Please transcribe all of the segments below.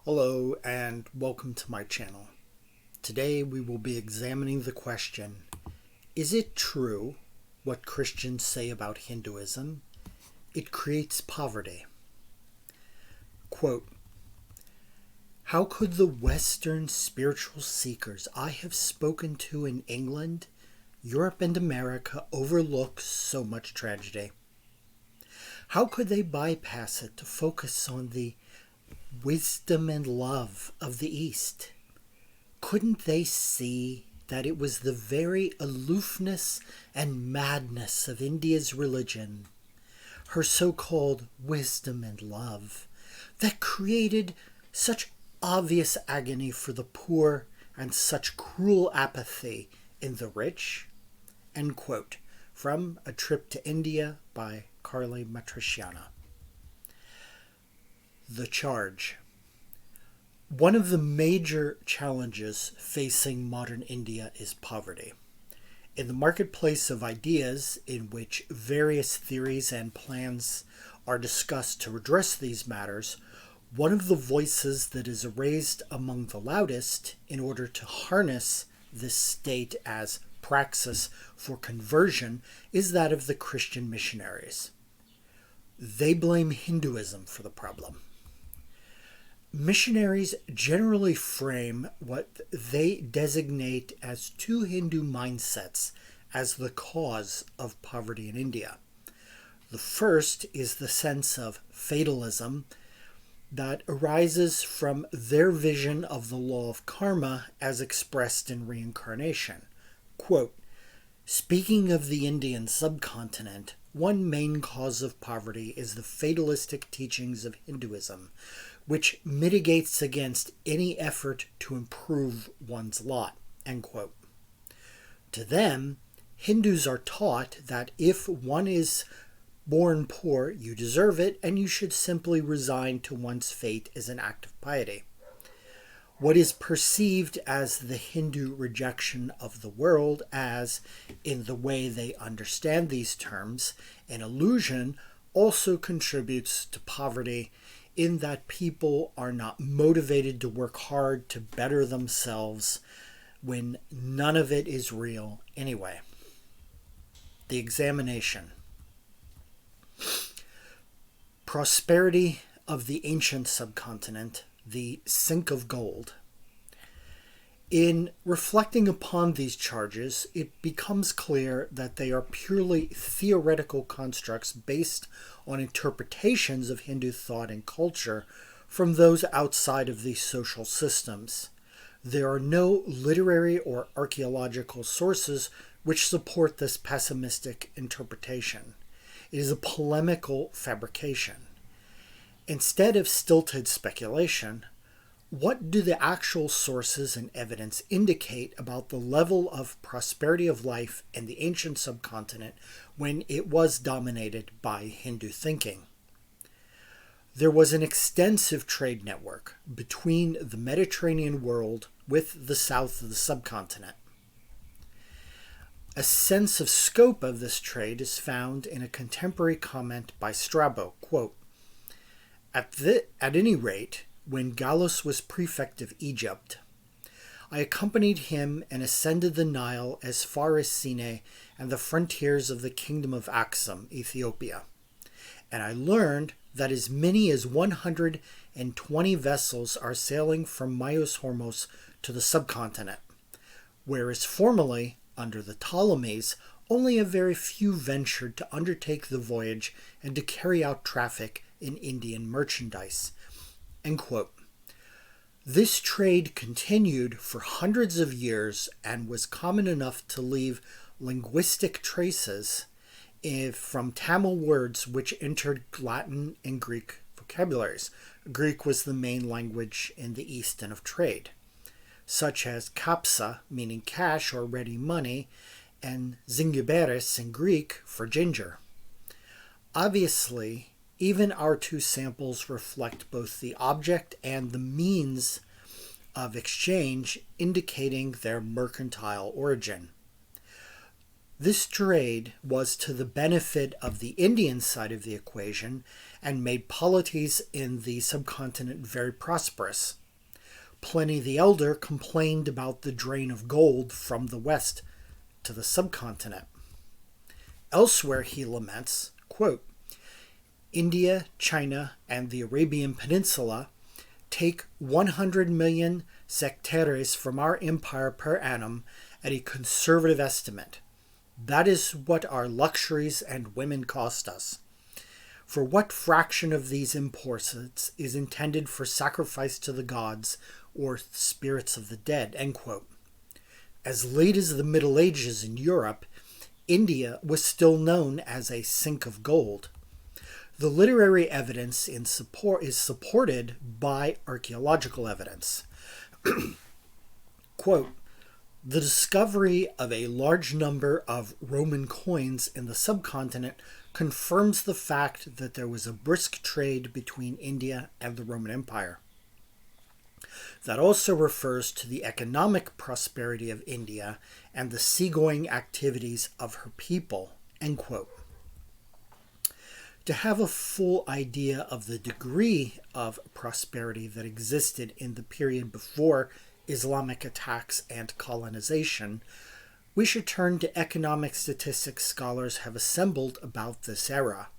Hello and welcome to my channel. Today we will be examining the question, is it true what Christians say about Hinduism? It creates poverty. Quote, how could the Western spiritual seekers I have spoken to in England, Europe, and America overlook so much tragedy? How could they bypass it to focus on the wisdom and love of the East? Couldn't they see that it was the very aloofness and madness of India's religion, her so-called wisdom and love, that created such obvious agony for the poor and such cruel apathy in the rich? End quote. From A Trip to India by Carly Matriciana. The charge. One of the major challenges facing modern India is poverty. In the marketplace of ideas, in which various theories and plans are discussed to address these matters, one of the voices that is raised among the loudest in order to harness this state as praxis for conversion is that of the Christian missionaries. They blame Hinduism for the problem. Missionaries generally frame what they designate as two Hindu mindsets as the cause of poverty in India. The first is the sense of fatalism that arises from their vision of the law of karma as expressed in reincarnation. Quote, speaking of the Indian subcontinent, one main cause of poverty is the fatalistic teachings of Hinduism, which mitigates against any effort to improve one's lot. End quote. To them, Hindus are taught that if one is born poor, you deserve it, and you should simply resign to one's fate as an act of piety. What is perceived as the Hindu rejection of the world as, in the way they understand these terms, an illusion also contributes to poverty in that people are not motivated to work hard to better themselves when none of it is real anyway. The examination. Prosperity of the ancient subcontinent, the sink of gold. In reflecting upon these charges, it becomes clear that they are purely theoretical constructs based on interpretations of Hindu thought and culture from those outside of these social systems. There are no literary or archaeological sources which support this pessimistic interpretation. It is a polemical fabrication. Instead of stilted speculation, what do the actual sources and evidence indicate about the level of prosperity of life in the ancient subcontinent when it was dominated by Hindu thinking? There was an extensive trade network between the Mediterranean world with the south of the subcontinent. A sense of scope of this trade is found in a contemporary comment by Strabo, quote, at any rate, when Gallus was prefect of Egypt, I accompanied him and ascended the Nile as far as Sinai and the frontiers of the kingdom of Axum, Ethiopia. And I learned that as many as 120 vessels are sailing from Myos Hormos to the subcontinent, whereas formerly, under the Ptolemies, only a very few ventured to undertake the voyage and to carry out traffic in Indian merchandise. End quote. This trade continued for hundreds of years and was common enough to leave linguistic traces from Tamil words which entered Latin and Greek vocabularies. Greek was the main language in the East and of trade, such as kapsa, meaning cash or ready money, and zingiberis in Greek for ginger. Obviously, even our two samples reflect both the object and the means of exchange, indicating their mercantile origin. This trade was to the benefit of the Indian side of the equation, and made polities in the subcontinent very prosperous. Pliny the Elder complained about the drain of gold from the west to the subcontinent. Elsewhere he laments, quote, India, China, and the Arabian Peninsula take 100 million sesterces from our empire per annum at a conservative estimate. That is what our luxuries and women cost us. For what fraction of these imports is intended for sacrifice to the gods or spirits of the dead? End quote. As late as the Middle Ages in Europe, India was still known as a sink of gold. The literary evidence is supported by archaeological evidence. Quote, the discovery of a large number of Roman coins in the subcontinent confirms the fact that there was a brisk trade between India and the Roman Empire. That also refers to the economic prosperity of India and the seagoing activities of her people. End quote. To have a full idea of the degree of prosperity that existed in the period before Islamic attacks and colonization, we should turn to economic statistics scholars have assembled about this era.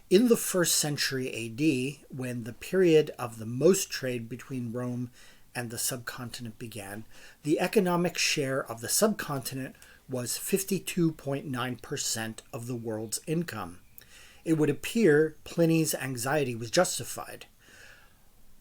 In the 1st century AD, when the period of the most trade between Rome and the subcontinent began, the economic share of the subcontinent was 52.9% of the world's income. It would appear Pliny's anxiety was justified.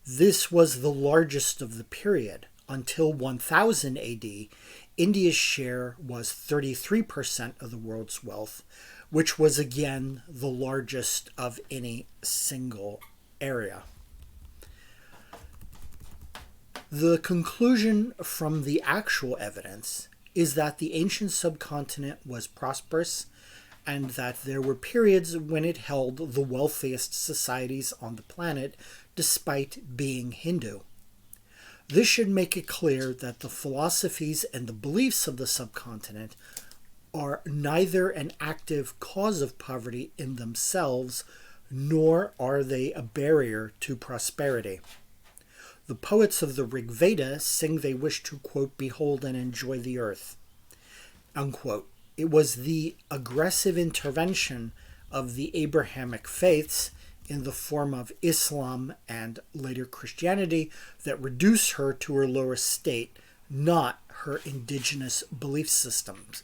This was the largest of the period. Until 1000 AD, India's share was 33% of the world's wealth, which was again the largest of any single area. The conclusion from the actual evidence is that the ancient subcontinent was prosperous and that there were periods when it held the wealthiest societies on the planet despite being Hindu. This should make it clear that the philosophies and the beliefs of the subcontinent are neither an active cause of poverty in themselves, nor are they a barrier to prosperity. The poets of the Rig Veda sing they wish to, quote, behold and enjoy the earth, unquote. It was the aggressive intervention of the Abrahamic faiths in the form of Islam and later Christianity that reduced her to her lowest state, not her indigenous belief systems.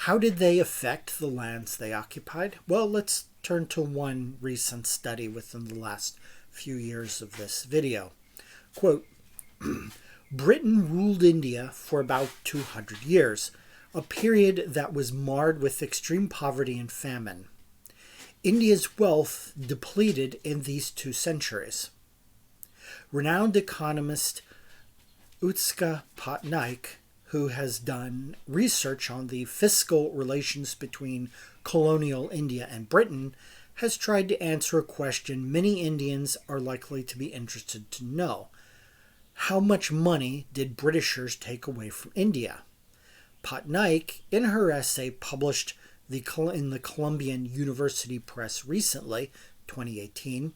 How did they affect the lands they occupied? Well, let's turn to one recent study within the last few years of this video. Quote, Britain ruled India for about 200 years, a period that was marred with extreme poverty and famine. India's wealth depleted in these 2 centuries. Renowned economist Utska Patnaik, who has done research on the fiscal relations between colonial India and Britain, has tried to answer a question many Indians are likely to be interested to know. How much money did Britishers take away from India? Patnaik, in her essay published in the Columbian University Press recently, 2018,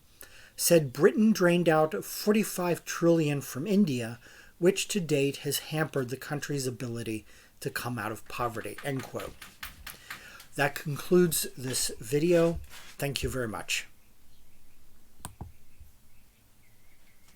said Britain drained out 45 trillion from India, which to date has hampered the country's ability to come out of poverty, end quote. That concludes this video. Thank you very much.